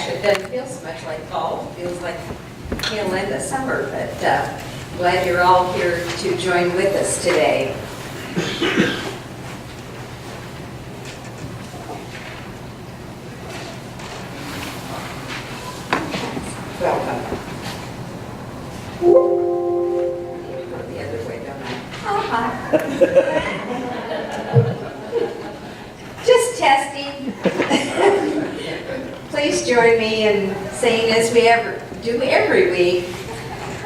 It doesn't feel so much like fall. It feels like tail end of summer, but glad you're all here to join with us today. Welcome. I need to go the other way, don't I? Uh-huh. Just testing. Please join me in saying, as we do every week,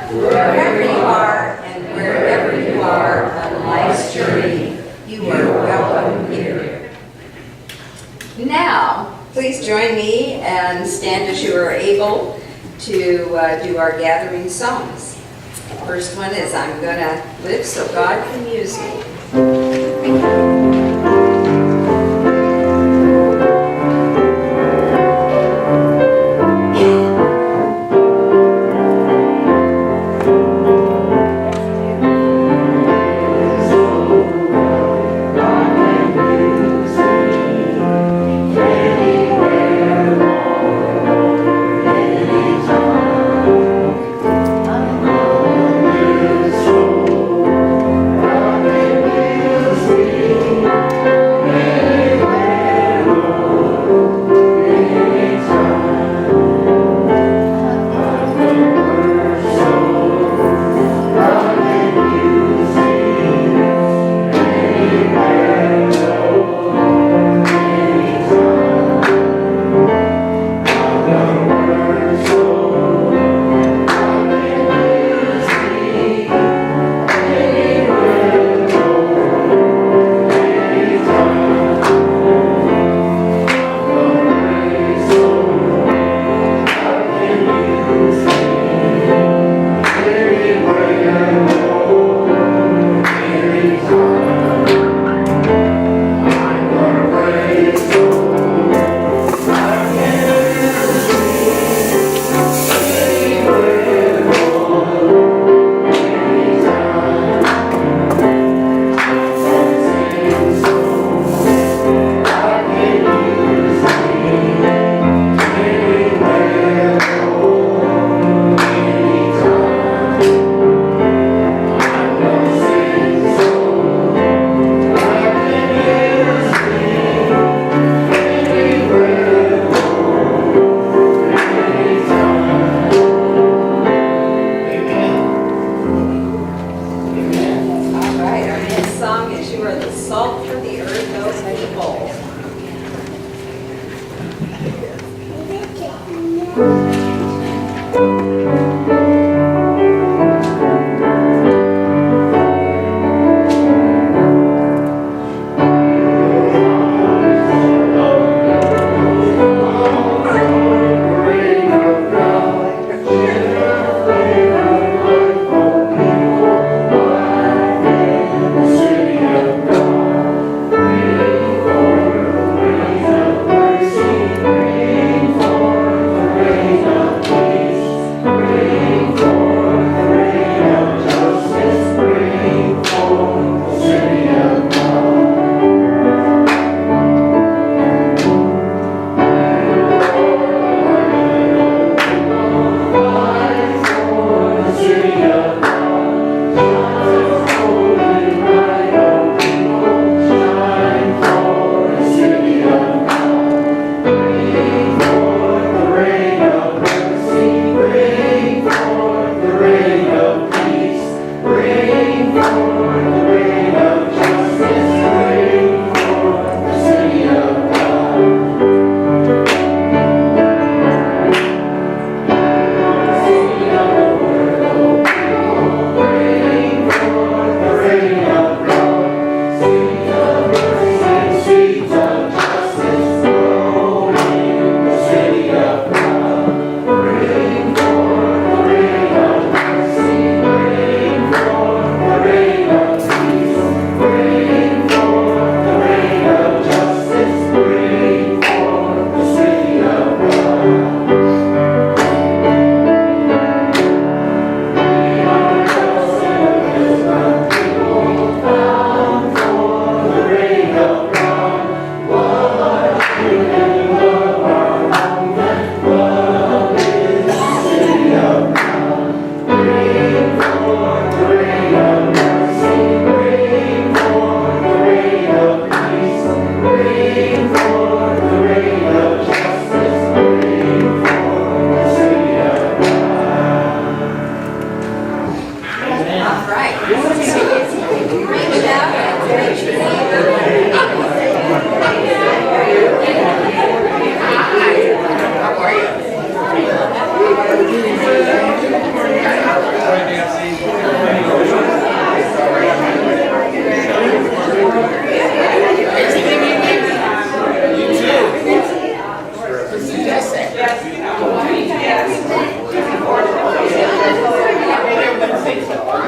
wherever you are and wherever you are on life's journey, you are welcome here. Now, please join me and stand as you are able to do our gathering songs. First one is I'm Gonna Live So God Can Use Me.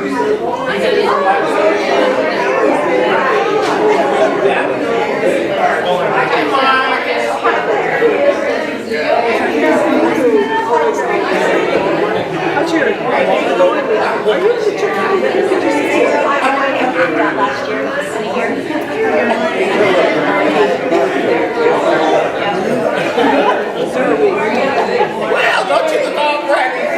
Well, don't you look all pregnant,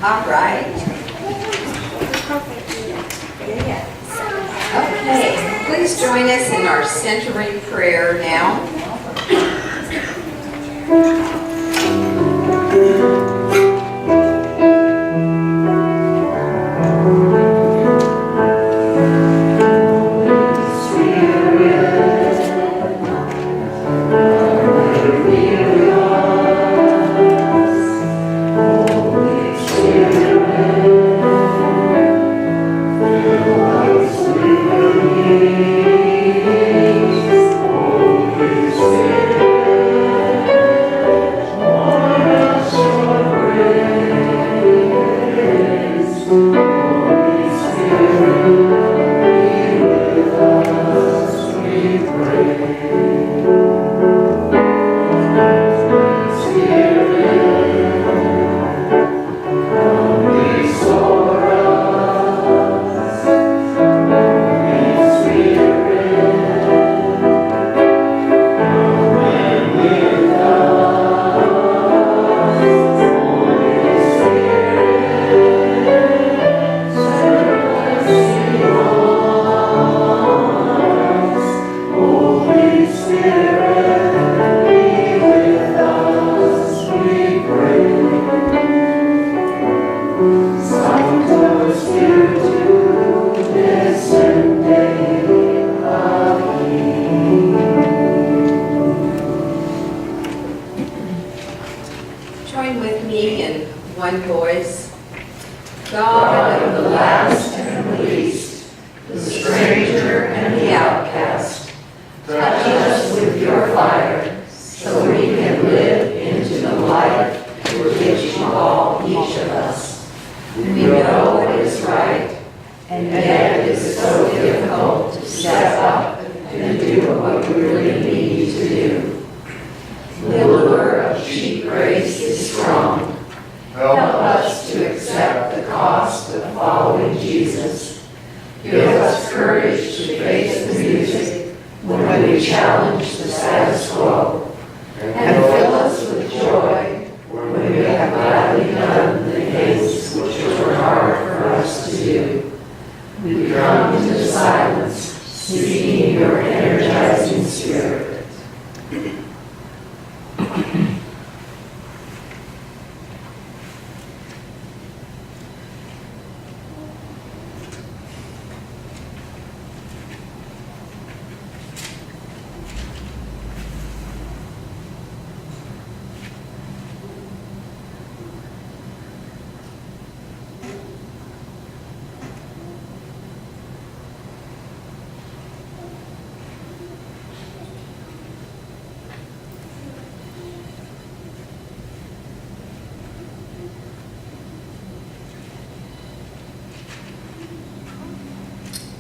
All right. Okay, please join us in our centering prayer now. Join with me in one voice. God of the last and the least, the stranger and the outcast, touch us with your fire, so we can live into the light for which you call each of us. We know what is right, and yet it is so difficult to step up and do what we really need to do. The lure of cheap grace is strong. Help us to accept the cost of following Jesus. Give us courage to face the music when we challenge the status quo. And fill us with joy when we have gladly done the things which were hard for us to do. We come into silence, seeking your energizing spirit.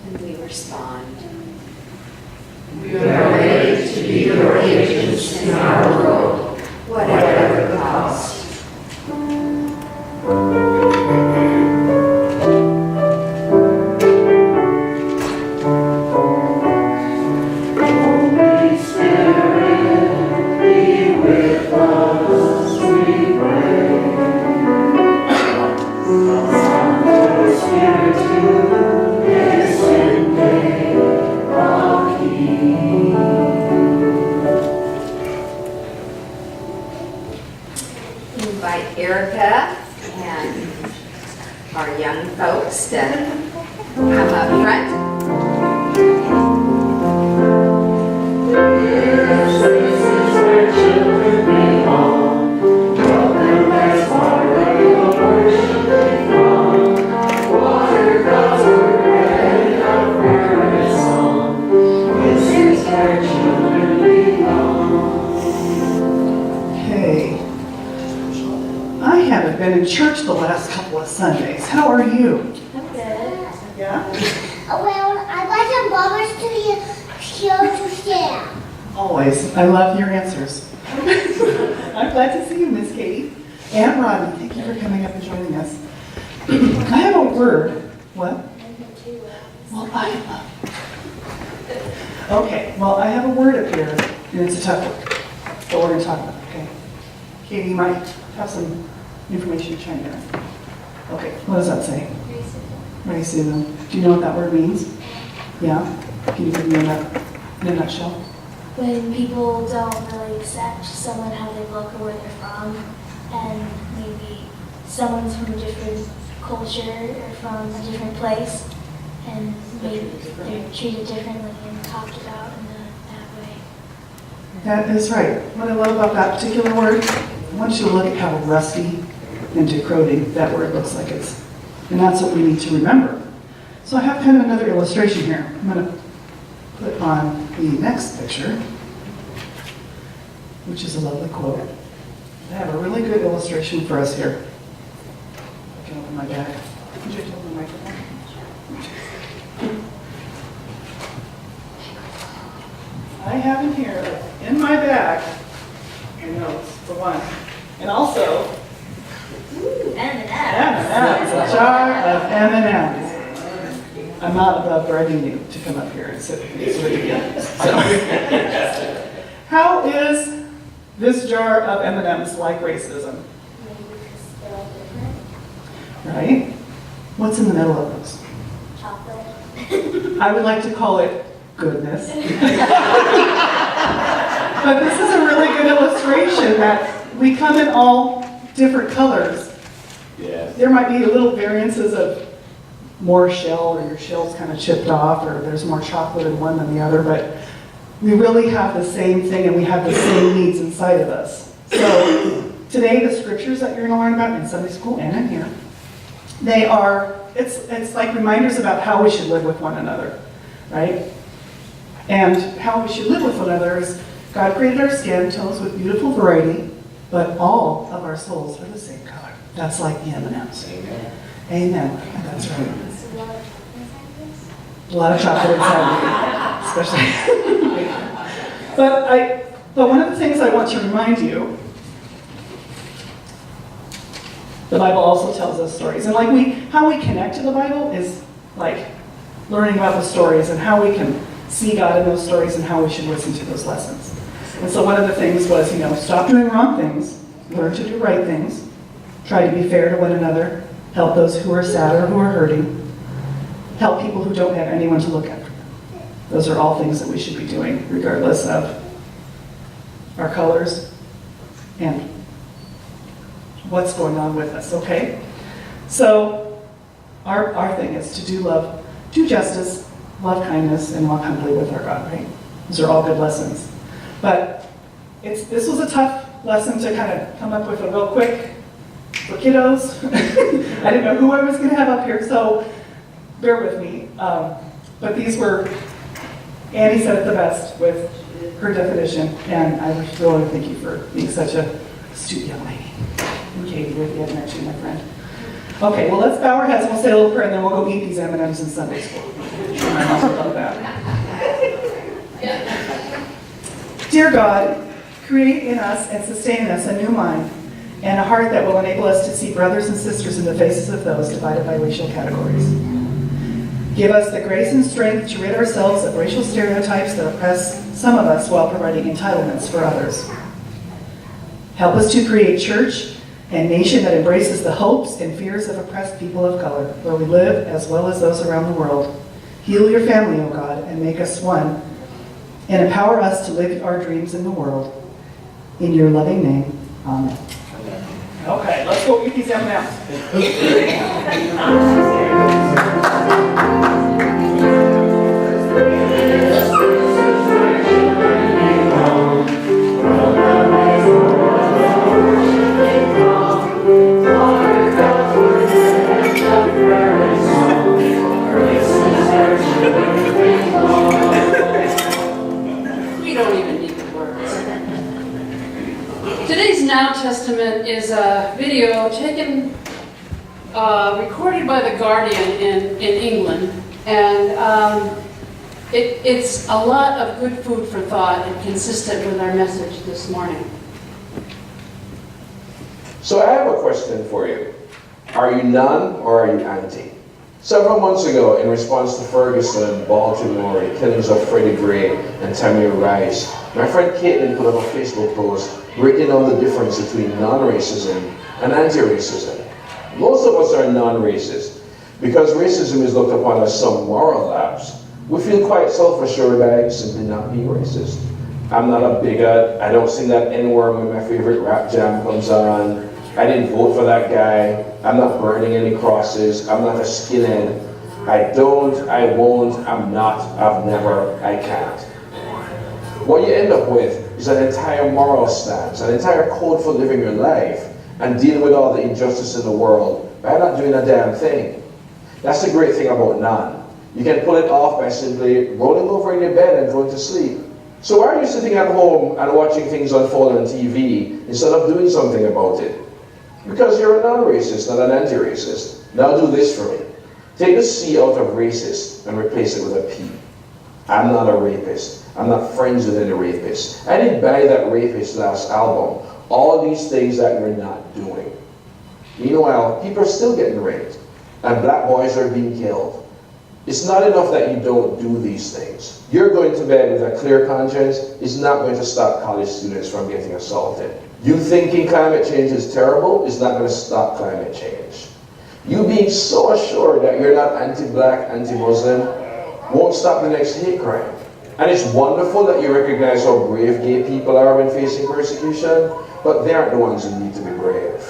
And we respond. We are ready to be your agents in our world. Hey, I haven't been in church the last couple of Sundays. How are you? I'm good. Yeah? Well, I'd like some bubbles to show to share. Always. I love your answers. I'm glad to see you, Miss Katie. And Rodney, thank you for coming up and joining us. I have a word. What? Well, I love. Okay, well, I have a word up here, and it's a tough word. But we're going to talk about it, okay? Katie, you might have some information to chime in. Okay, what does that say? Racism. Do you know what that word means? Yeah? Can you give me in a nutshell? When people don't really accept someone how they look or where they're from, and maybe someone's from a different culture or from a different place, and maybe they're treated differently and talked about in that way. That is right. What I love about that particular word, I want you to look at how rusty and decrepit that word looks like it's. And that's what we need to remember. So I have kind of another illustration here. I'm going to put on the next picture, which is a lovely quote. I have a really good illustration for us here. I can open my bag. Would you hold the microphone? I have in here, in my bag, my notes, for one, and also M&M. M&M's, a jar of M&M's. I'm not above bribing you to come up here and sit with me so we can get this. So, how is this jar of M&M's like racism? Maybe because they're all different. Right? What's in the middle of those? Chocolate. I would like to call it goodness. But this is a really good illustration that we come in all different colors. Yeah. There might be little variances of more shell, or your shell's kind of chipped off, or there's more chocolate in one than the other, but we really have the same thing and we have the same needs inside of us. So today the scriptures that you're going to learn about in Sunday school and in here, it's like reminders about how we should live with one another, right? And how we should live with one another is God created our skin, tones with beautiful variety, but all of our souls are the same color. That's like the M&Ms. Amen. Amen. That's right. So a lot of chocolate inside this. A lot of chocolate inside, especially. But one of the things I want to remind you, the Bible also tells us stories, and how we connect to the Bible is like learning about the stories and how we can see God in those stories and how we should listen to those lessons. And so one of the things was, stop doing wrong things, learn to do right things, try to be fair to one another, help those who are sad or who are hurting, help people who don't have anyone to look after them. Those are all things that we should be doing, regardless of our colors and what's going on with us, okay? So our thing is to do love, do justice, love kindness, and walk humbly with our God, right? Those are all good lessons. But this was a tough lesson to kind of come up with a real quick for kiddos. I didn't know who I was going to have up here, so bear with me. But these were, Annie said it the best with her definition, and I really want to thank you for being such a astute young lady. And Katie, with the admonition, my friend. Okay, well, let's bow our heads and we'll say a little prayer, and then we'll go eat these M&Ms in Sunday school. My mom would love that. Dear God, create in us and sustain in us a new mind and a heart that will enable us to see brothers and sisters in the faces of those divided by racial categories. Give us the grace and strength to rid ourselves of racial stereotypes that oppress some of us while providing entitlements for others. Help us to create church and nation that embraces the hopes and fears of oppressed people of color, where we live as well as those around the world. Heal your family, O God, and make us one, and empower us to live our dreams in the world. In your loving name, amen. Okay, let's go eat these M&Ms. Now Testament is a video taken, recorded by The Guardian in England, and it's a lot of good food for thought and consistent with our message this morning. So I have a question for you. Are you non or are you anti? Several months ago, in response to Ferguson, Baltimore, the killings of Freddie Gray and Tamir Rice, my friend Caitlin put up a Facebook post breaking down the difference between non-racism and anti-racism. Most of us are non-racist because racism is looked upon as some moral lapse. We feel quite self-assured by simply not being racist. I'm not a bigot. I don't sing that N-word when my favorite rap jam comes on. I didn't vote for that guy. I'm not burning any crosses. I'm not a skinhead. I don't, I won't, I'm not, I've never, I can't. What you end up with is an entire moral stance, an entire code for living your life and dealing with all the injustice in the world by not doing a damn thing. That's the great thing about none. You can pull it off by simply rolling over in your bed and going to sleep. So why are you sitting at home and watching things unfold on TV instead of doing something about it? Because you're a non-racist, not an anti-racist. Now do this for me. Take the C out of racist and replace it with a P. I'm not a rapist. I'm not friends with any rapist. I didn't buy that rapist last album. All these things that you're not doing. Meanwhile, people are still getting raped, and black boys are being killed. It's not enough that you don't do these things. You're going to bed with a clear conscience is not going to stop college students from getting assaulted. You thinking climate change is terrible is not going to stop climate change. You being so assured that you're not anti-black, anti-Muslim won't stop the next hate crime. And it's wonderful that you recognize how brave gay people are when facing persecution, but they aren't the ones who need to be brave.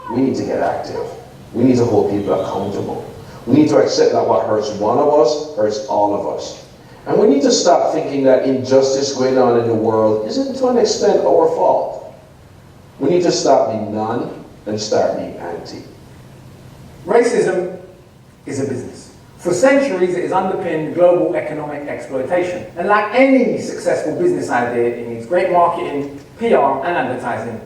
We need to get active. We need to hold people accountable. We need to accept that what hurts one of us hurts all of us. And we need to stop thinking that injustice going on in the world isn't to an extent our fault. We need to stop being non and start being anti. Racism is a business. For centuries, it has underpinned global economic exploitation. And like any successful business idea, it needs great marketing, PR, and advertising.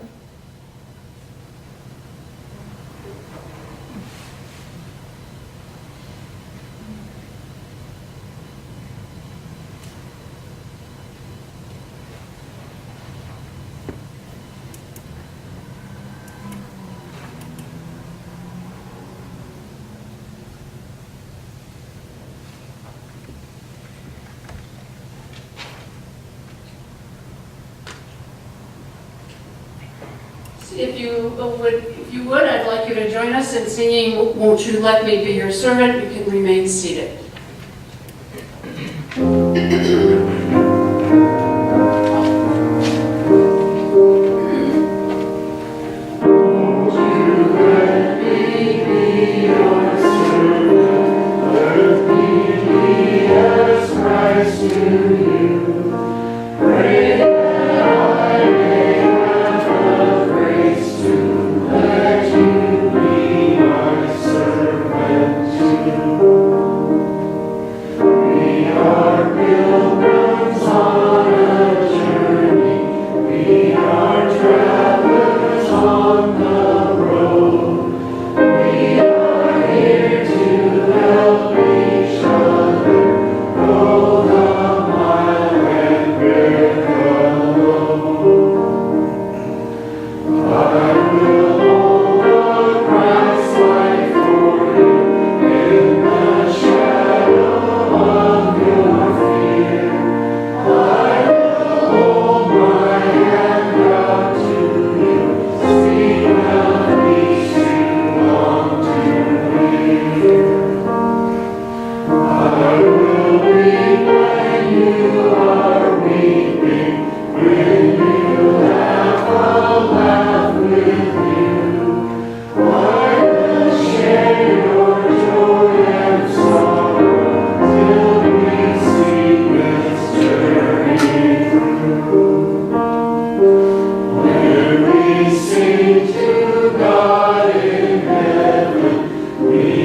If you would, I'd like you to join us in singing "Won't You Let Me Be Your Servant." You can remain seated.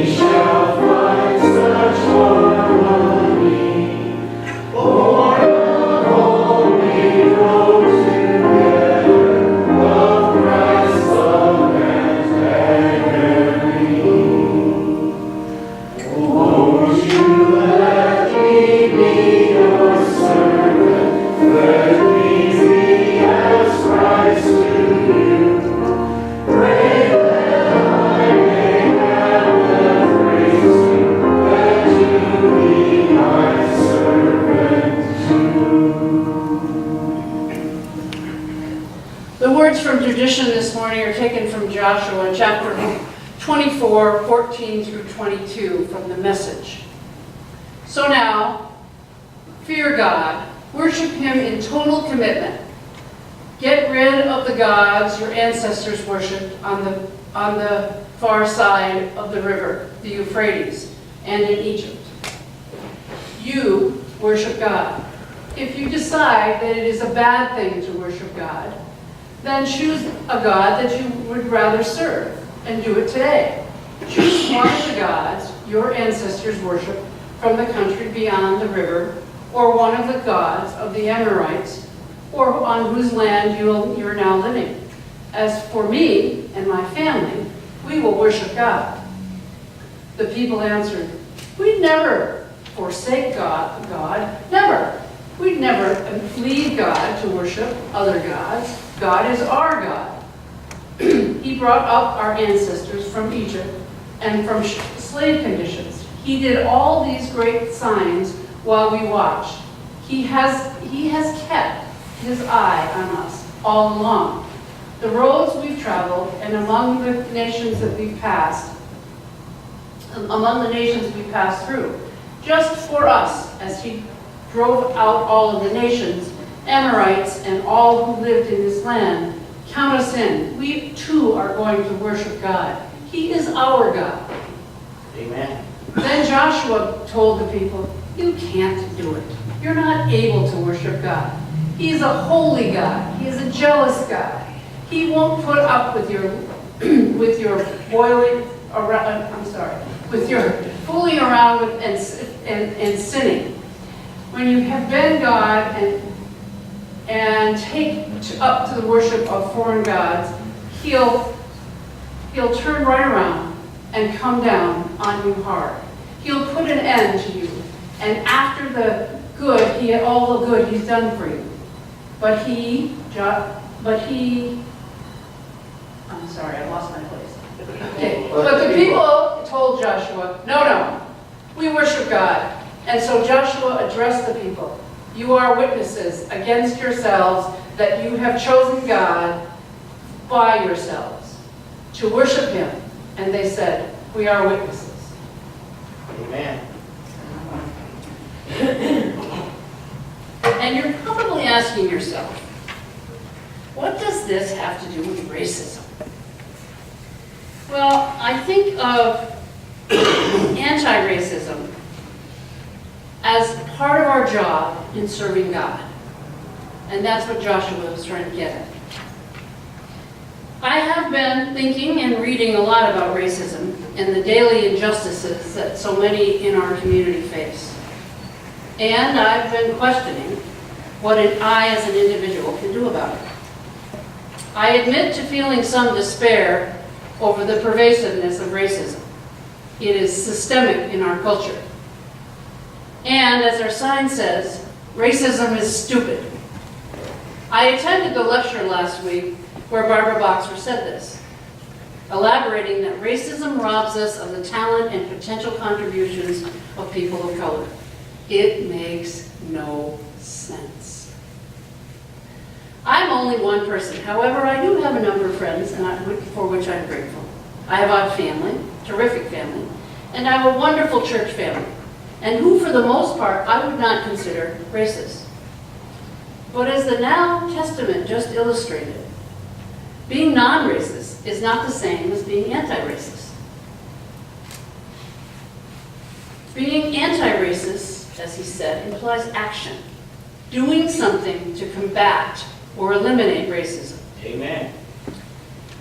Shall find such harmony. Oh, words from tradition this morning are taken from Joshua chapter 24, 14 through 22 from the Message. So now, fear God, worship Him in total commitment. Get rid of the gods your ancestors worshipped on the far side of the river, the Euphrates, and in Egypt. You worship God. If you decide that it is a bad thing to worship God, then choose a God that you would rather serve, and do it today. Choose one of the gods your ancestors worshipped from the country beyond the river, or one of the gods of the Amorites, or on whose land you're now living. As for me and my family, we will worship God. The people answered, we'd never forsake God, never. We'd never leave God to worship other gods. God is our God. He brought up our ancestors from Egypt and from slave conditions. He did all these great signs while we watched. He has kept His eye on us all along. The roads we've traveled and among the nations we've passed through, just for us, as He drove out all of the nations, Amorites and all who lived in this land, count us in. We too are going to worship God. He is our God. Amen. Then Joshua told the people, you can't do it. You're not able to worship God. He is a holy God. He is a jealous God. He won't put up with your fooling around and sinning. When you have been God and take up to the worship of foreign gods, He'll turn right around and come down on you hard. He'll put an end to you, and after all the good He's done for you. I'm sorry, I lost my place. Okay. But the people told Joshua, no, we worship God. And so Joshua addressed the people. You are witnesses against yourselves that you have chosen God by yourselves to worship Him. And they said, we are witnesses. Amen. And you're probably asking yourself, what does this have to do with racism? Well, I think of anti-racism as part of our job in serving God. And that's what Joshua was trying to get at. I have been thinking and reading a lot about racism and the daily injustices that so many in our community face. And I've been questioning what I as an individual can do about it. I admit to feeling some despair over the pervasiveness of racism. It is systemic in our culture. And as our sign says, racism is stupid. I attended the lecture last week where Barbara Boxer said this, elaborating that racism robs us of the talent and potential contributions of people of color. It makes no sense. I'm only one person. However, I do have a number of friends for which I'm grateful. I have a family, terrific family, and I have a wonderful church family, and who, for the most part, I would not consider racist. But as the Now Testament just illustrated, being non-racist is not the same as being anti-racist. Being anti-racist, as he said, implies action, doing something to combat or eliminate racism. Amen.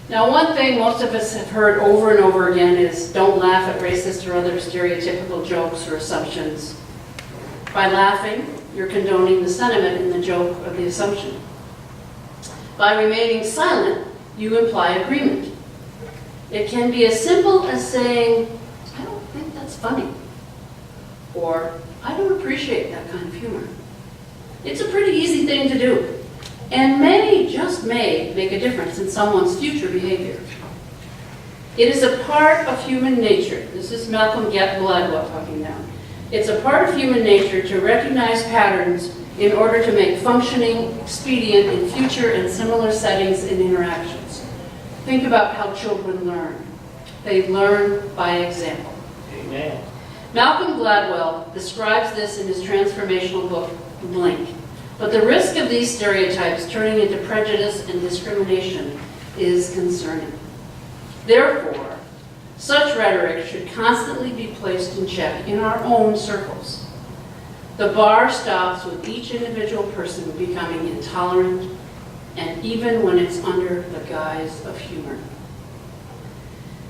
Now, one thing most of us have heard over and over again is don't laugh at racist or other stereotypical jokes or assumptions. By laughing, you're condoning the sentiment in the joke or the assumption. By remaining silent, you imply agreement. It can be as simple as saying, I don't think that's funny, or I don't appreciate that kind of humor. It's a pretty easy thing to do, and may, just may, make a difference in someone's future behavior. It is a part of human nature. This is Malcolm Gladwell talking now. It's a part of human nature to recognize patterns in order to make functioning expedient in future and similar settings and interactions. Think about how children learn. They learn by example. Amen. Malcolm Gladwell describes this in his transformational book, Blink. But the risk of these stereotypes turning into prejudice and discrimination is concerning. Therefore, such rhetoric should constantly be placed in check in our own circles. The bar stops with each individual person becoming intolerant, and even when it's under the guise of humor.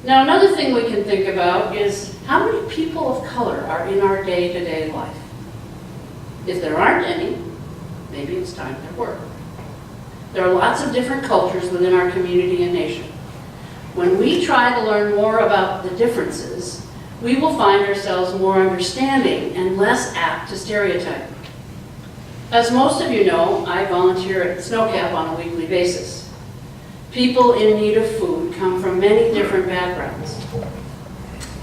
Now, another thing we can think about is how many people of color are in our day-to-day life? If there aren't any, maybe it's time to work. There are lots of different cultures within our community and nation. When we try to learn more about the differences, we will find ourselves more understanding and less apt to stereotype. As most of you know, I volunteer at Snowcap on a weekly basis. People in need of food come from many different backgrounds.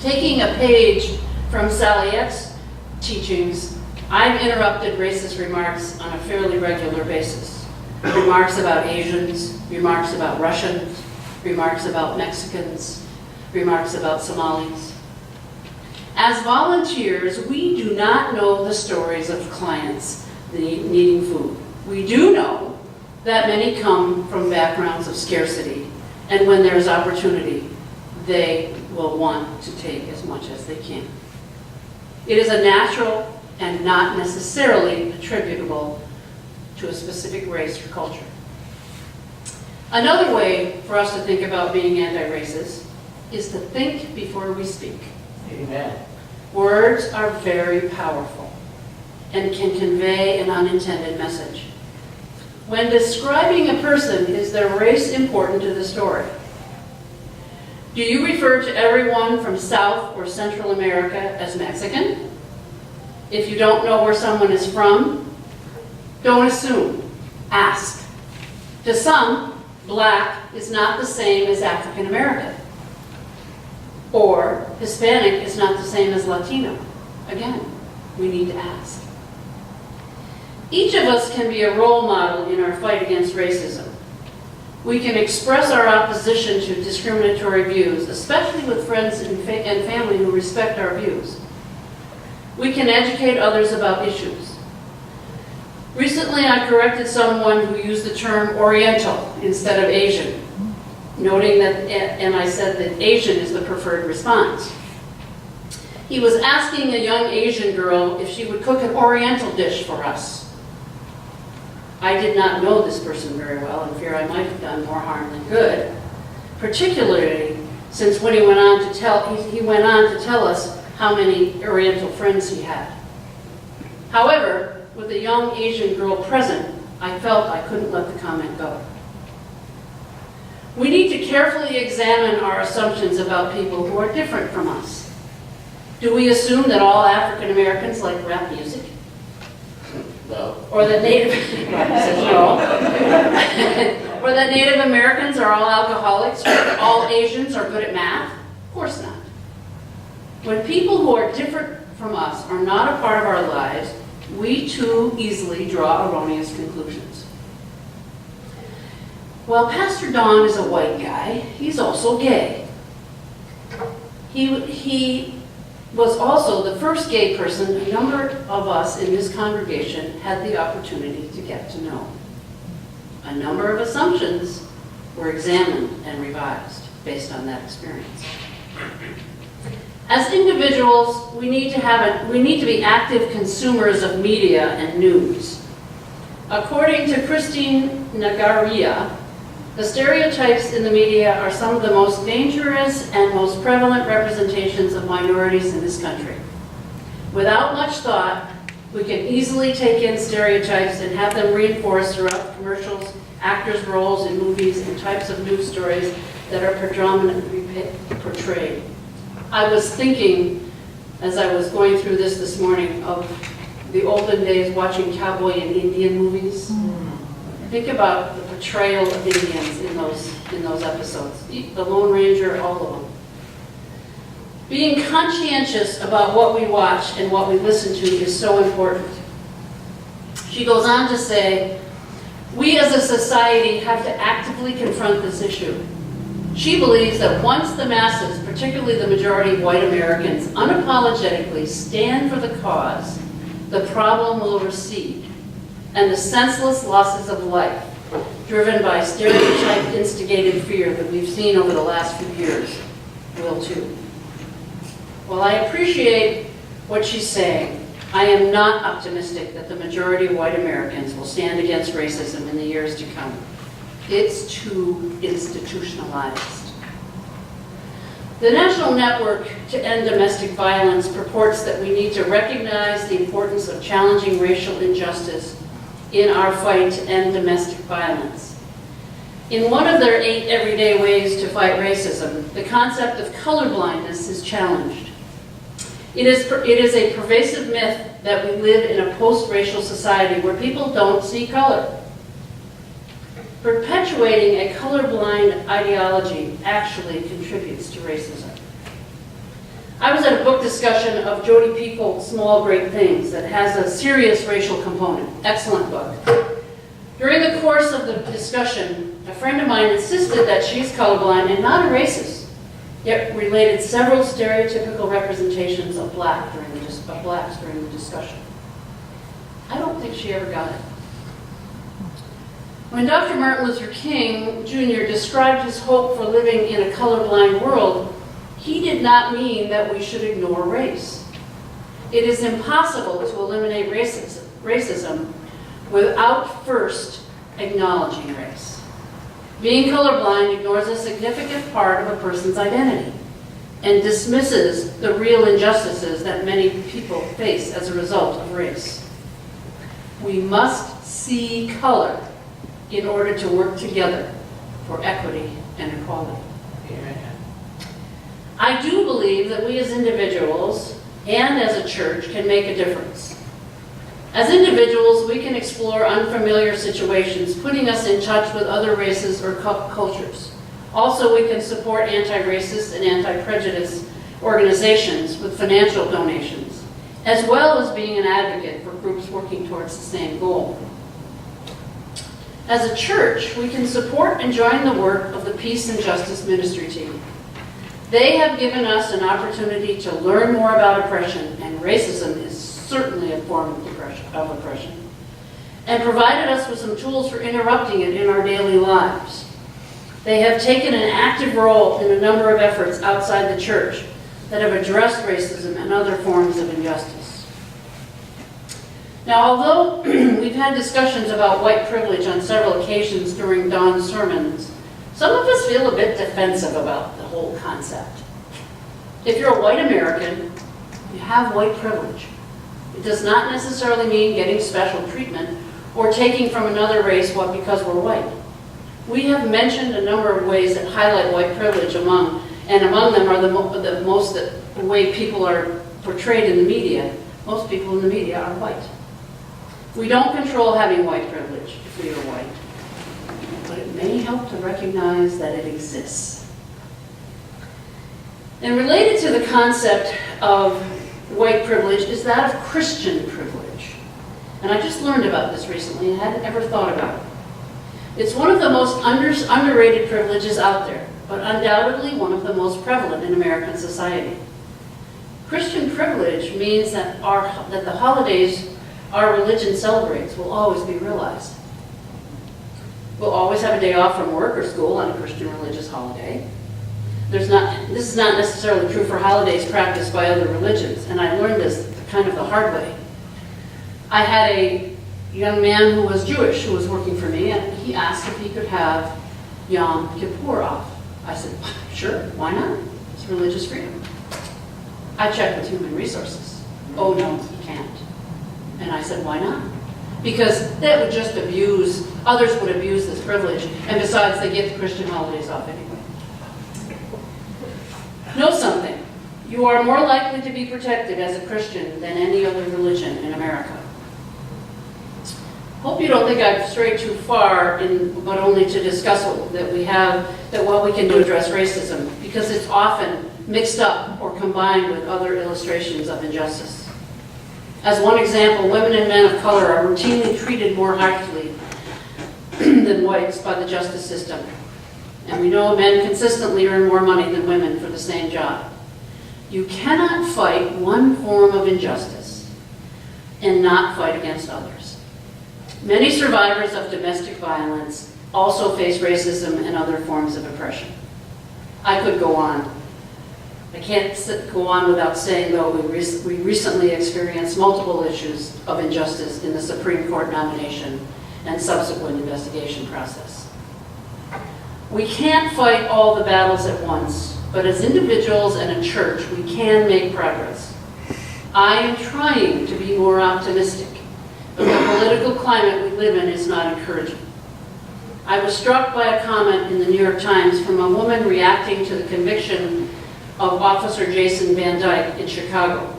Taking a page from Saliette's teachings, I've interrupted racist remarks on a fairly regular basis. Remarks about Asians, remarks about Russians, remarks about Mexicans, remarks about Somalis. As volunteers, we do not know the stories of clients needing food. We do know that many come from backgrounds of scarcity, and when there's opportunity, they will want to take as much as they can. It is a natural and not necessarily attributable to a specific race or culture. Another way for us to think about being anti-racist is to think before we speak. Amen. Words are very powerful and can convey an unintended message. When describing a person, is their race important to the story? Do you refer to everyone from South or Central America as Mexican? If you don't know where someone is from, don't assume. Ask. To some, black is not the same as African American. Or Hispanic is not the same as Latino. Again, we need to ask. Each of us can be a role model in our fight against racism. We can express our opposition to discriminatory views, especially with friends and family who respect our views. We can educate others about issues. Recently, I corrected someone who used the term Oriental instead of Asian, noting that, and I said that Asian is the preferred response. He was asking a young Asian girl if she would cook an Oriental dish for us. I did not know this person very well and fear I might have done more harm than good, particularly since when he went on to tell us how many Oriental friends he had. However, with a young Asian girl present, I felt I couldn't let the comment go. We need to carefully examine our assumptions about people who are different from us. Do we assume that all African Americans like rap music? No. Or that Native or that Native Americans are all alcoholics, or that all Asians are good at math? Of course not. When people who are different from us are not a part of our lives, we too easily draw erroneous conclusions. Well, Pastor Don is a white guy. He's also gay. He was also the first gay person a number of us in this congregation had the opportunity to get to know. A number of assumptions were examined and revised based on that experience. As individuals, we need to be active consumers of media and news. According to Christine Nagaria, the stereotypes in the media are some of the most dangerous and most prevalent representations of minorities in this country. Without much thought, we can easily take in stereotypes and have them reinforced throughout commercials, actors' roles in movies, and types of news stories that are predominantly portrayed. I was thinking, as I was going through this morning, of the olden days watching cowboy and Indian movies. Think about the portrayal of Indians in those episodes. The Lone Ranger, all of them. Being conscientious about what we watch and what we listen to is so important. She goes on to say, we as a society have to actively confront this issue. She believes that once the masses, particularly the majority of white Americans, unapologetically stand for the cause, the problem will recede, and the senseless losses of life, driven by stereotype-instigated fear that we've seen over the last few years, will too. While I appreciate what she's saying, I am not optimistic that the majority of white Americans will stand against racism in the years to come. It's too institutionalized. The National Network to End Domestic Violence purports that we need to recognize the importance of challenging racial injustice in our fight to end domestic violence. In one of their 8 everyday ways to fight racism, the concept of colorblindness is challenged. It is a pervasive myth that we live in a post-racial society where people don't see color. Perpetuating a colorblind ideology actually contributes to racism. I was at a book discussion of Jodi Picoult's Small Great Things that has a serious racial component. Excellent book. During the course of the discussion, a friend of mine insisted that she's colorblind and not a racist, yet related several stereotypical representations of blacks during the discussion. I don't think she ever got it. When Dr. Martin Luther King Jr. described his hope for living in a colorblind world, he did not mean that we should ignore race. It is impossible to eliminate racism without first acknowledging race. Being colorblind ignores a significant part of a person's identity and dismisses the real injustices that many people face as a result of race. We must see color in order to work together for equity and equality. Amen. I do believe that we as individuals and as a church can make a difference. As individuals, we can explore unfamiliar situations, putting us in touch with other races or cultures. Also, we can support anti-racist and anti-prejudice organizations with financial donations, as well as being an advocate for groups working towards the same goal. As a church, we can support and join the work of the Peace and Justice Ministry team. They have given us an opportunity to learn more about oppression, and racism is certainly a form of oppression, and provided us with some tools for interrupting it in our daily lives. They have taken an active role in a number of efforts outside the church that have addressed racism and other forms of injustice. Now, although we've had discussions about white privilege on several occasions during Don's sermons, some of us feel a bit defensive about the whole concept. If you're a white American, you have white privilege. It does not necessarily mean getting special treatment or taking from another race because we're white. We have mentioned a number of ways that highlight white privilege among them are the way people are portrayed in the media. Most people in the media are white. We don't control having white privilege if we are white, but it may help to recognize that it exists. And related to the concept of white privilege is that of Christian privilege. And I just learned about this recently and hadn't ever thought about it. It's one of the most underrated privileges out there, but undoubtedly one of the most prevalent in American society. Christian privilege means that the holidays our religion celebrates will always be realized. We'll always have a day off from work or school on a Christian religious holiday. This is not necessarily true for holidays practiced by other religions, and I learned this kind of the hard way. I had a young man who was Jewish who was working for me, and he asked if he could have Yom Kippur off. I said, sure, why not? It's religious freedom. I checked with Human Resources. Oh no, he can't. And I said, why not? Because that would just others would abuse this privilege, and besides, they get the Christian holidays off anyway. Know something. You are more likely to be protected as a Christian than any other religion in America. Hope you don't think I've strayed too far, but only to discuss what we can do to address racism, because it's often mixed up or combined with other illustrations of injustice. As one example, women and men of color are routinely treated more harshly than whites by the justice system. And we know men consistently earn more money than women for the same job. You cannot fight one form of injustice and not fight against others. Many survivors of domestic violence also face racism and other forms of oppression. I could go on. I can't go on without saying, though, we recently experienced multiple issues of injustice in the Supreme Court nomination and subsequent investigation process. We can't fight all the battles at once, but as individuals and a church, we can make progress. I am trying to be more optimistic, but the political climate we live in is not encouraging. I was struck by a comment in the New York Times from a woman reacting to the conviction of Officer Jason Van Dyke in Chicago.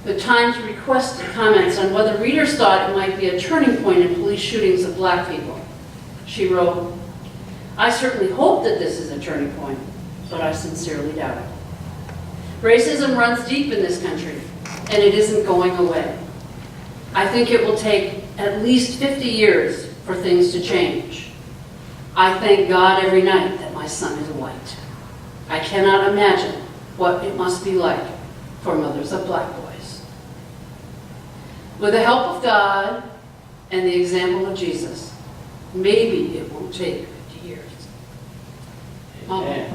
The Times requested comments on whether readers thought it might be a turning point in police shootings of black people. She wrote, "I certainly hope that this is a turning point, but I sincerely doubt it. Racism runs deep in this country, and it isn't going away. I think it will take at least 50 years for things to change. I thank God every night that my son is white. I cannot imagine what it must be like for mothers of black boys." With the help of God and the example of Jesus, maybe it won't take 50 years. Amen.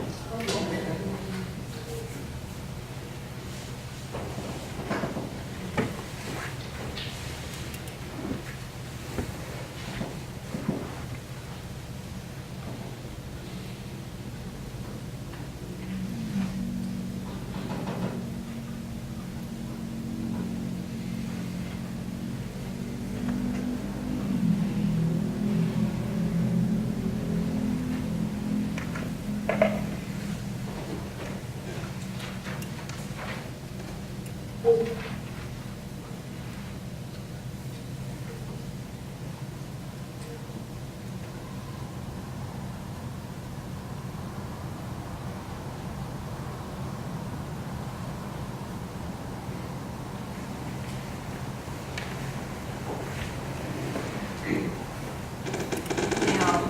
Now,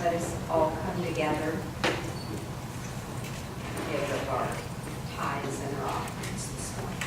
let us all come together, give up our tithes and our offerings this morning.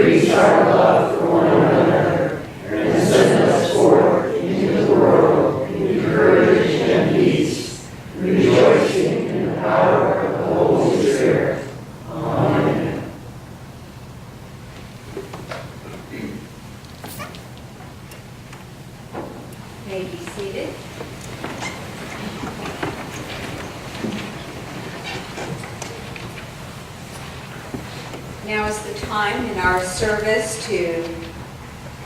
increase our love for one another, and send us forth into the world in courage and peace, rejoicing in the power of the Holy Spirit. Amen. May be seated. Now is the time in our service to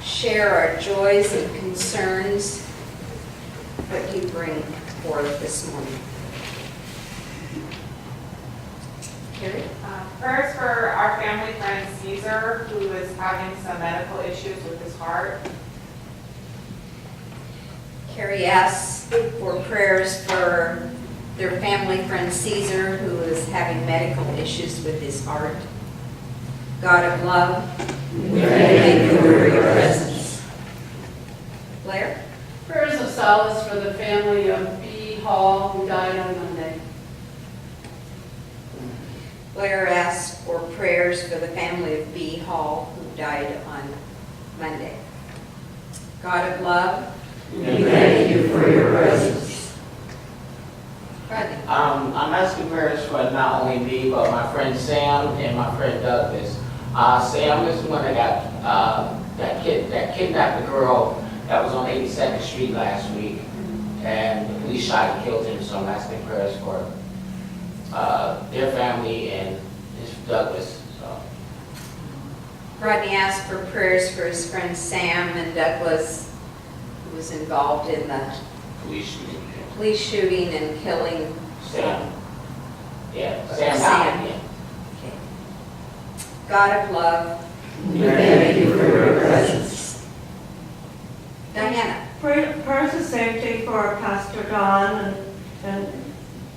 share our joys and concerns that you bring forth this morning. Carrie? Prayers for our family friend Caesar, who is having some medical issues with his heart. Carrie asks for prayers for their family friend Caesar, who is having medical issues with his heart. God of love, we thank you for your presence. Blair? Prayers of solace for the family of B. Hall, who died on Monday. Blair asks for prayers for the family of B. Hall, who died on Monday. God of love, We thank you for your presence. Rodney? I'm asking prayers for not only me, but my friend Sam and my friend Douglas. Sam is the one that kidnapped the girl that was on 82nd Street last week, and the police shot and killed him. So I'm asking prayers for their family and his Douglas. So. Rodney asked for prayers for his friends Sam and Douglas, who was involved in the police shooting and killing Sam. Yeah, Sam. Sam. Yeah. Okay. God of love, We thank you for your presence. Diana? Prayers of safety for Pastor Don and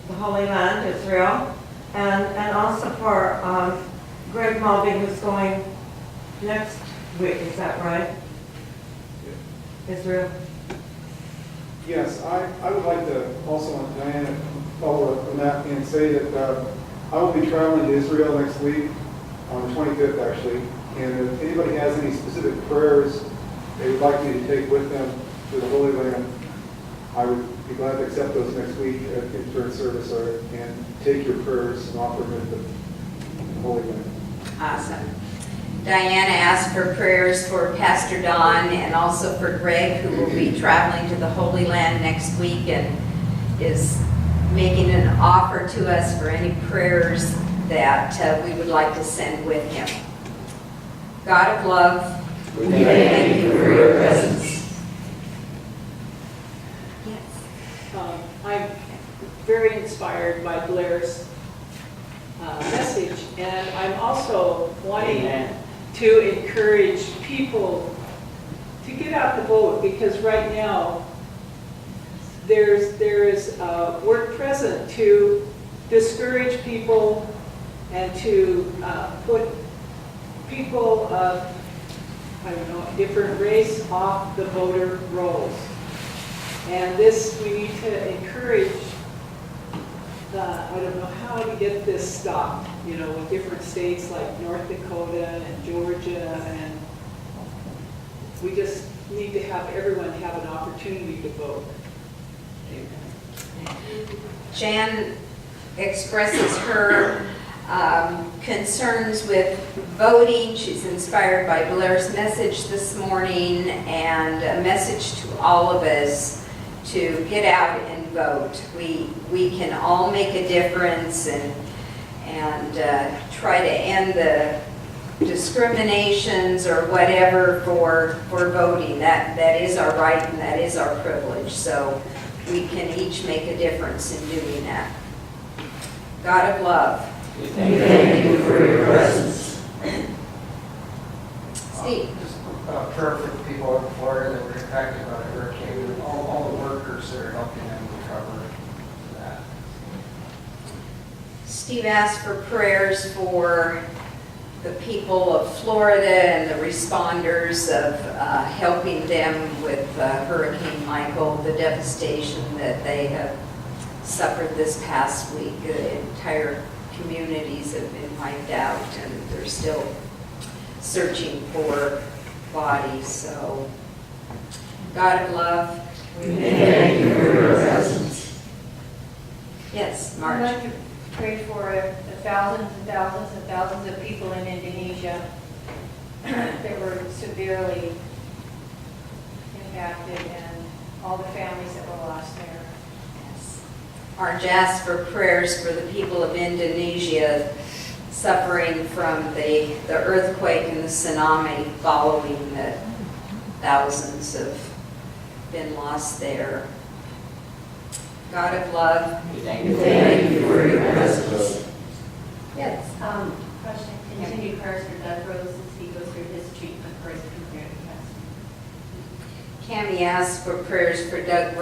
the Holy Land, Israel, and also for Greg Mulvey, who's going next week, is that right? Israel? Yes, I would like to also, on Diana, follow up on that and say that I will be traveling to Israel next week, on the 25th actually, and if anybody has any specific prayers they would like me to take with them to the Holy Land, I would be glad to accept those next week in third service, and take your prayers and offer them at the Holy Land. Awesome. Diana asked for prayers for Pastor Don and also for Greg, who will be traveling to the Holy Land next week and is making an offer to us for any prayers that we would like to send with him. God of love, We thank you for your presence. yes. I'm very inspired by Blair's message, and I'm also wanting to encourage people to get out the vote, because right now there is work present to discourage people and to put people of, I don't know, different race off the voter rolls. And this, we need to encourage, I don't know how to get this stopped, you know, in different states like North Dakota and Georgia, and we just need to have everyone have an opportunity to vote. Jan expresses her concerns with voting. She's inspired by Blair's message this morning and a message to all of us to get out and vote. We can all make a difference and try to end the discriminations or whatever for voting. That is our right and that is our privilege. So we can each make a difference in doing that. God of love, We thank you for your presence. Steve. Just a prayer for the people in Florida that were impacted by the hurricane, and all the workers that are helping them recover that. Steve asked for prayers for the people of Florida and the responders of helping them with Hurricane Michael, the devastation that they have suffered this past week. The entire communities have been wiped out, and they're still searching for bodies. So, God of love, we thank you for your presence. Yes, I'd Marge. like to pray for the thousands and thousands and thousands of people in Indonesia that were severely impacted and all the families that were lost there. Yes. Marge asked for prayers for the people of Indonesia suffering from the earthquake and the tsunami following that thousands have been lost there. God of love, We thank We you. thank you for your presence. yes. Question, continued prayers for Doug Rose as he goes through his treatment for his pancreatic cancer. Cammie asked for prayers for Doug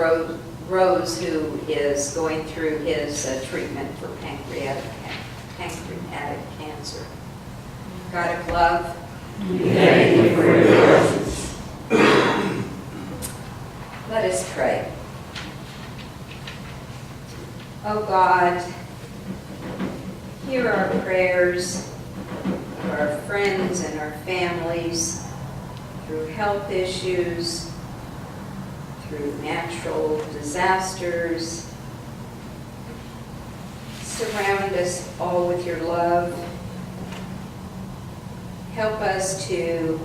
Rose, who is going through his treatment for pancreatic cancer. God of love, We thank you for your presence. let us pray. Oh God, hear our prayers for our friends and our families through health issues, through natural disasters. Surround us all with your love. Help us to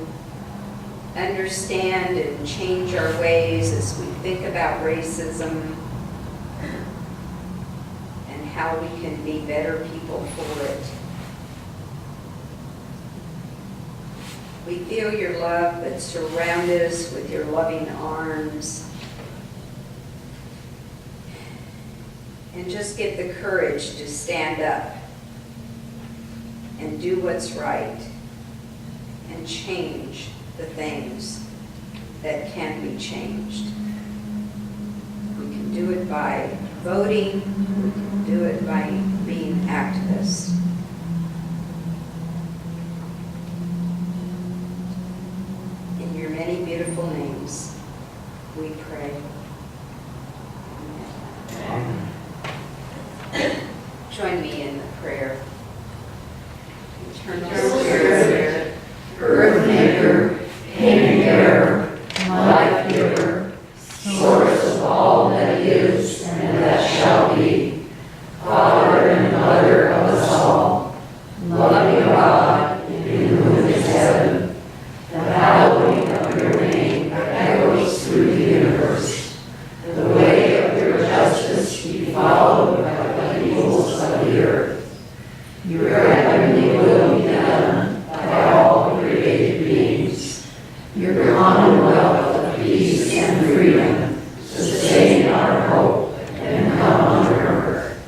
understand and change our ways as we think about racism and how we can be better people for it. We feel your love, but surround us with your loving arms. And just give the courage to stand up and do what's right and change the things that can be changed. We can do it by voting, we can do it by being activists. In your many beautiful names, we pray. Amen. Join me in the prayer. Eternal Spirit, Earth maker, pain bearer, life giver, source of all that is and that shall be, Father and Mother of us all, loving God, in whom is heaven, the hallowing of your name echoes through the universe. The way of your justice be followed by the peoples of the earth. Your heavenly will be done by all created beings. Your commonwealth of peace and freedom sustain our hope and come on earth.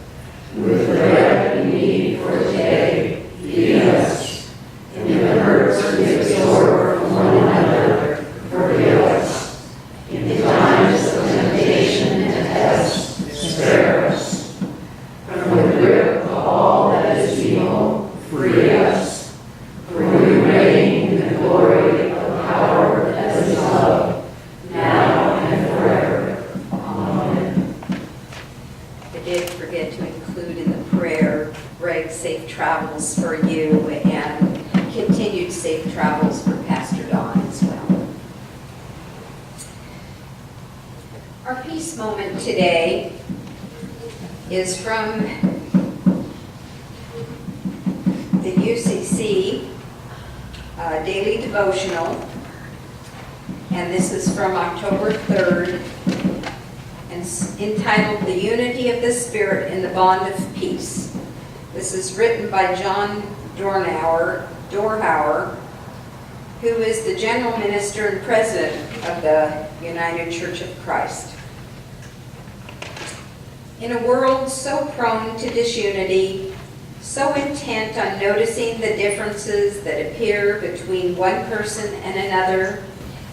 With the bread we need for today, feed us. In the hurts we absorb from one another, forgive us. In the times of temptation and test, spare us. From the grip of all that is evil, free us. For you reign in the glory of power that is love, now and forever. Amen. I did forget to include in the prayer, Greg, safe travels for you and continued safe travels for Pastor Don as well. Our peace moment today is from the UCC Daily Devotional, and this is from October 3rd, and it's entitled The Unity of the Spirit in the Bond of Peace. This is written by John Dorhauer, who is the General Minister and President of the United Church of Christ. In a world so prone to disunity, so intent on noticing the differences that appear between one person and another,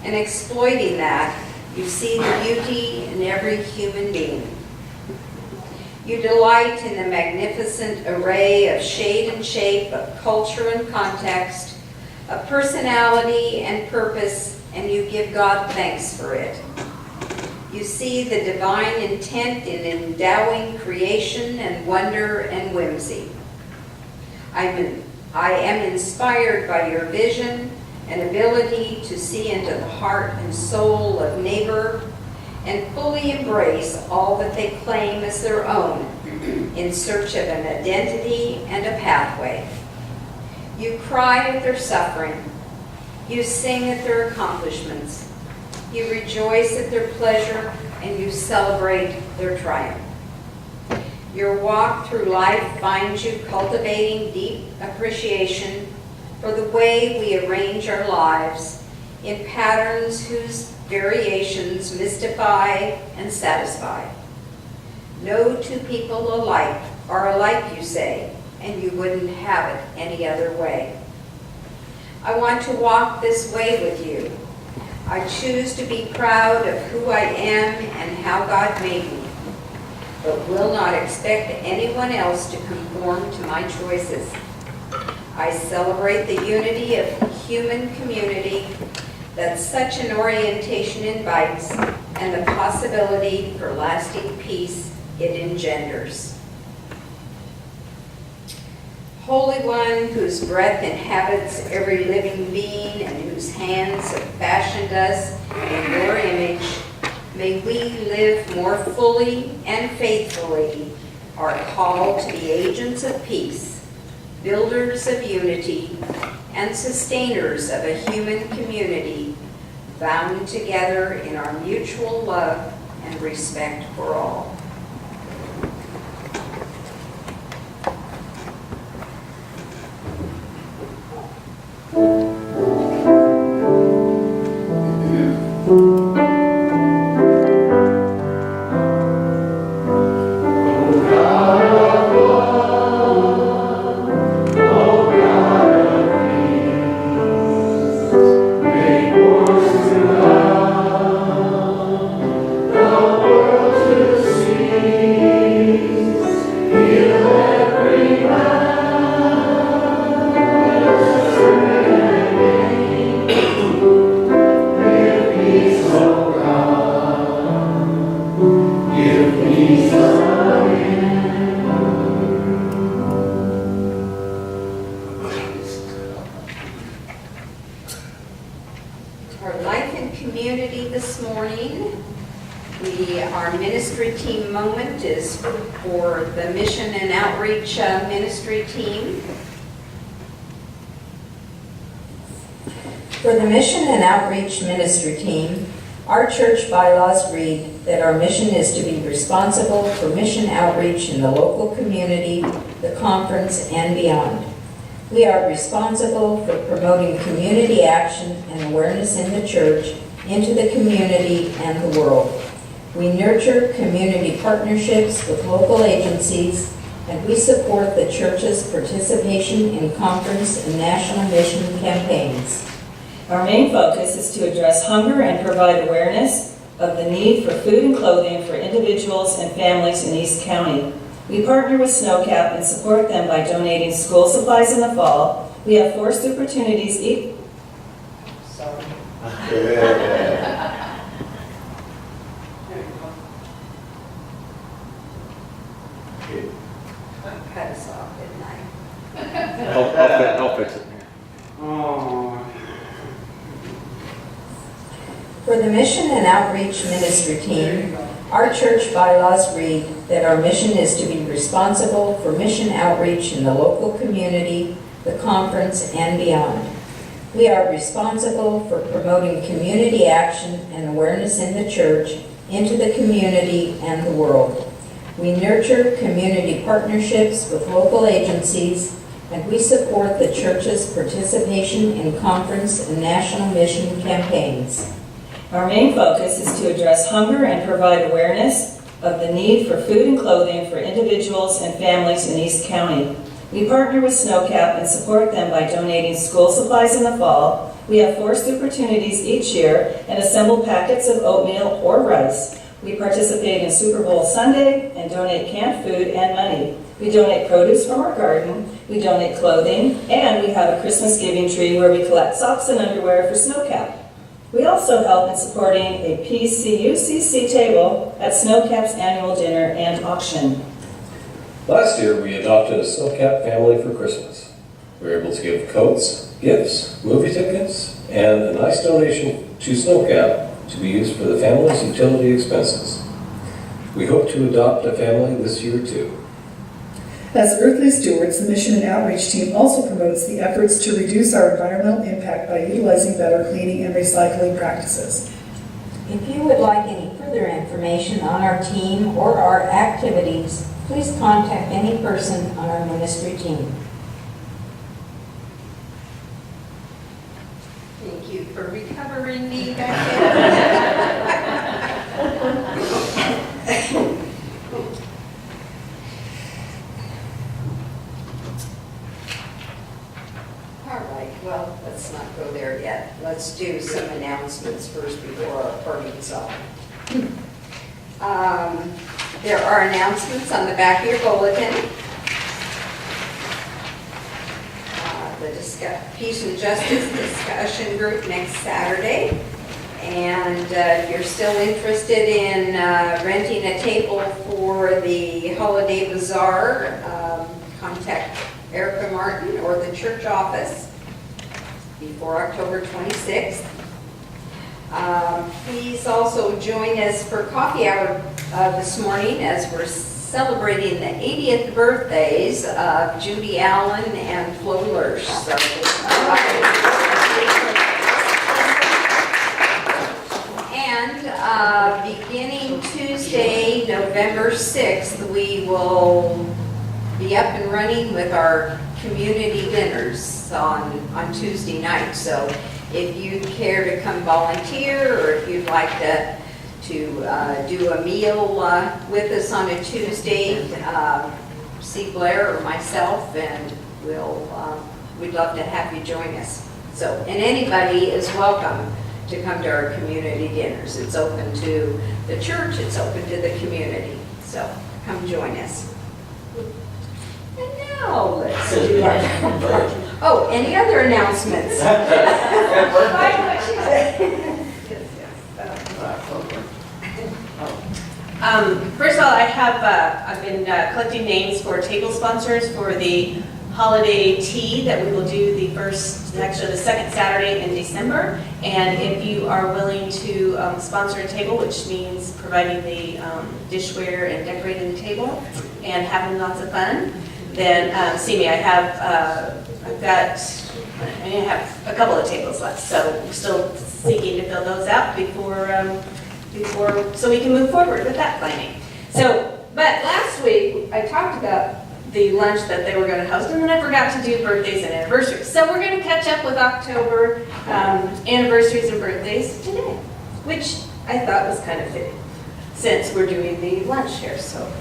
and exploiting that, you see the beauty in every human being. You delight in the magnificent array of shade and shape, of culture and context, of personality and purpose, and you give God thanks for it. You see the divine intent in endowing creation and wonder and whimsy. I'm I am inspired by your vision and ability to see into the heart and soul of neighbor and fully embrace all that they claim as their own in search of an identity and a pathway. You cry at their suffering. You sing at their accomplishments. You rejoice at their pleasure, and you celebrate their triumph. Your walk through life finds you cultivating deep appreciation for the way we arrange our lives in patterns whose variations mystify and satisfy. No two people alike are alike, you say, and you wouldn't have it any other way. I want to walk this way with you. I choose to be proud of who I am and how God made me, but will not expect anyone else to conform to my choices. I celebrate the unity of human community that such an orientation invites and the possibility for lasting peace it engenders. Holy One, whose breath inhabits every living being and whose hands have fashioned us in your image, may we live more fully and faithfully our call to be agents of peace, builders of unity, and sustainers of a human community bound together in our mutual love and respect for all. For the Mission and Outreach Ministry team. For the Mission and Outreach Ministry team, our church bylaws read that our mission is to be responsible for mission outreach in the local community, the conference, and beyond. We are responsible for promoting community action and awareness in the church, into the community, and the world. We nurture community partnerships with local agencies, and we support the church's participation in conference and national mission campaigns. Our main focus is to address hunger and provide awareness of the need for food and clothing for individuals and families in East County. We partner with Snowcap and support them by donating school supplies in the fall. We have forced opportunities each... Sorry. Cut us off, didn't I? I'll fix it. Oh. For the Mission and Outreach Ministry team, our church bylaws read that our mission is to be responsible for mission outreach in the local community, the conference, and beyond. We are responsible for promoting community action and awareness in the church, into the community, and the world. We nurture community partnerships with local agencies, and we support the church's participation in conference and national mission campaigns. Our main focus is to address hunger and provide awareness of the need for food and clothing for individuals and families in East County. We partner with Snowcap and support them by donating school supplies in the fall. We have forced opportunities each year and assemble packets of oatmeal or rice. We participate in Super Bowl Sunday and donate canned food and money. We donate produce from our garden, we donate clothing, and we have a Christmas giving tree where we collect socks and underwear for Snowcap. We also help in supporting a PCUCC table at Snowcap's annual dinner and auction. Last year, we adopted a Snowcap family for Christmas. We were able to give coats, gifts, movie tickets, and a nice donation to Snowcap to be used for the family's utility expenses. We hope to adopt a family this year too. As Earthly Stewards, the Mission and Outreach Team also promotes the efforts to reduce our environmental impact by utilizing better cleaning and recycling practices. If you would like any further information on our team or our activities, please contact any person on our ministry team. Thank you for recovering me back there. All right, well, let's not go there yet. Let's do some announcements first before our parting song. There are announcements on the back of your bulletin. The Peace and Justice Discussion Group next Saturday. And if you're still interested in renting a table for the Holiday Bazaar, contact Erica Martin or the church office before October 26th. Please also join us for coffee hour this morning as we're celebrating the 80th birthdays of Judy Allen and Flo Lurch. So, and beginning Tuesday, November 6th, we will be up and running with our community dinners on Tuesday night. So if you care to come volunteer, or if you'd like to do a meal with us on a Tuesday, see Blair or myself, and we'd love to have you join us. So, and anybody is welcome to come to our community dinners. It's open to the church, it's open to the community. So come join us. And now let's do our... Oh, any other announcements? First of all, I've been collecting names for table sponsors for the holiday tea that we will do the second Saturday in December. And if you are willing to sponsor a table, which means providing the dishware and decorating the table and having lots of fun, then see me. I have a couple of tables left, so we're still seeking to fill those out before so we can move forward with that planning. So, but last week I talked about the lunch that they were going to host, and then I forgot to do birthdays and anniversaries. So we're going to catch up with October anniversaries and birthdays today, which I thought was kind of fitting since we're doing the lunch here. So,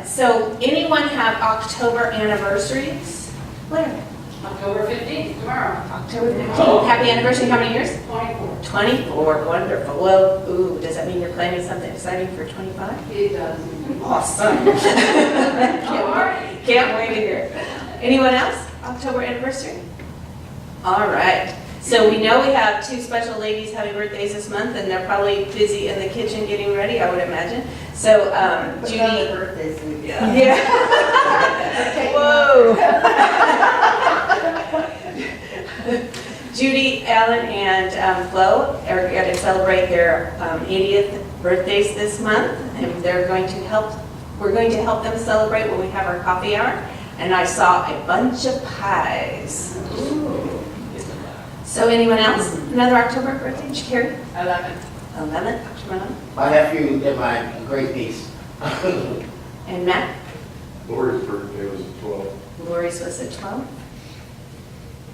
so anyone have October anniversaries? Blair? October 15th, tomorrow. October 15th. Happy anniversary. How many years? 24. 24. Wonderful. Well, ooh, does that mean you're planning something exciting for 25? It does. Awesome. Can't wait to hear. Anyone else? October anniversary? All right. So we know we have two special ladies having birthdays this month, and they're probably busy in the kitchen getting ready, I would imagine. So Judy. Birthdays week. Yeah. Whoa. Judy, Allen, and Flo are going to celebrate their 80th birthdays this month, and they're going to help. We're going to help them celebrate when we have our coffee hour. And I saw a bunch of pies. Ooh. So anyone else? Another October birthday? Did you carry? 11. 11? October 11? My nephew did my great niece. And Matt? Lori's birthday was at 12. Lori's was at 12?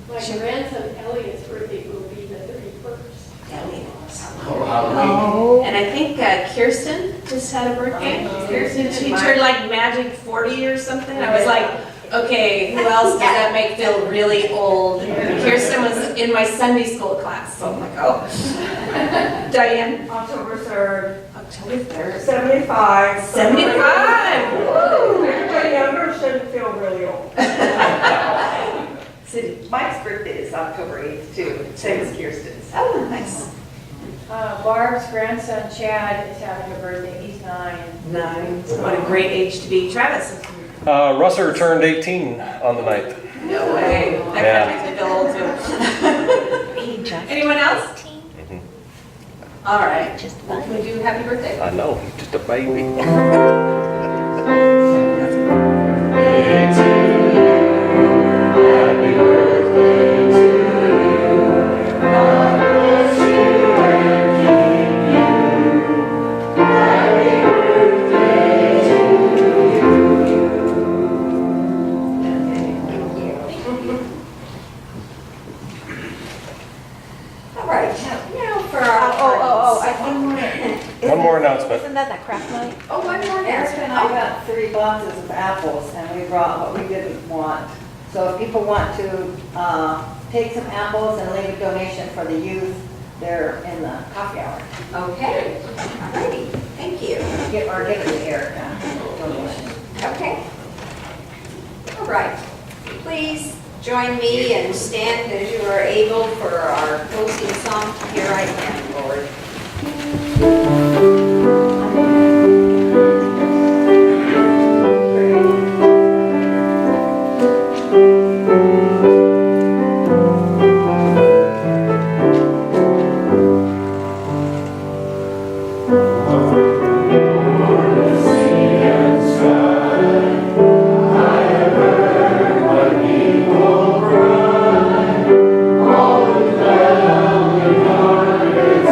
My grandson Elliot's birthday will be the 31st. Elliot. Oh, and I think Kirsten just had a birthday. Kirsten She turned like magic 40 or something. I was like, okay, who else does that make feel really old? And Kirsten was in my Sunday school class, so I'm like, oh. Diane? October 3rd. October 3rd. 75. 75! Woo! Everybody younger shouldn't feel really old. City. Mike's birthday is October 8th too, same as Kirsten's. Oh, nice. Barb's grandson Chad is having a birthday. He's 9. 9. What a great age to be. Travis. Russer turned 18 on the 9th. No way. That kind of makes me feel old too. Anyone else? All right. Can we do happy birthday? I know, he's just a baby. All right, now for our... I think One more announcement. Isn't that craft night? Oh, one more Eric and I got 3 boxes of apples, and we brought what we didn't want. So if people want to take some apples and leave a donation for the youth, they're in the coffee hour. Okay, all righty, thank you. Or give it to Erica, donation. Okay. All right, please join me and stand as you are able for our closing song, Here I Am, Lord. All the clouds and darkness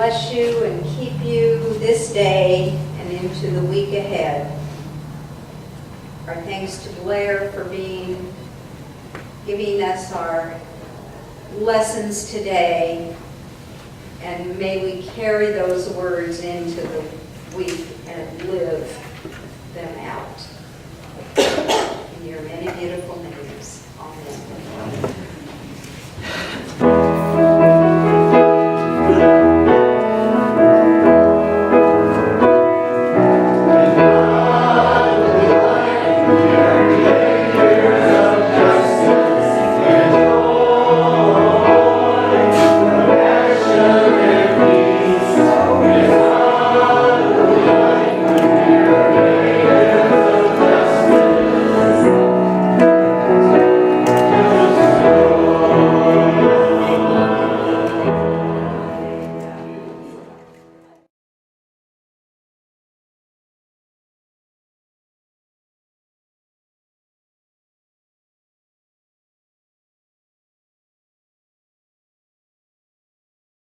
bless you and keep you this day and into the week ahead. Our thanks to Blair for giving us our lessons today, and may we carry those words into the week and live them out. In your many beautiful names.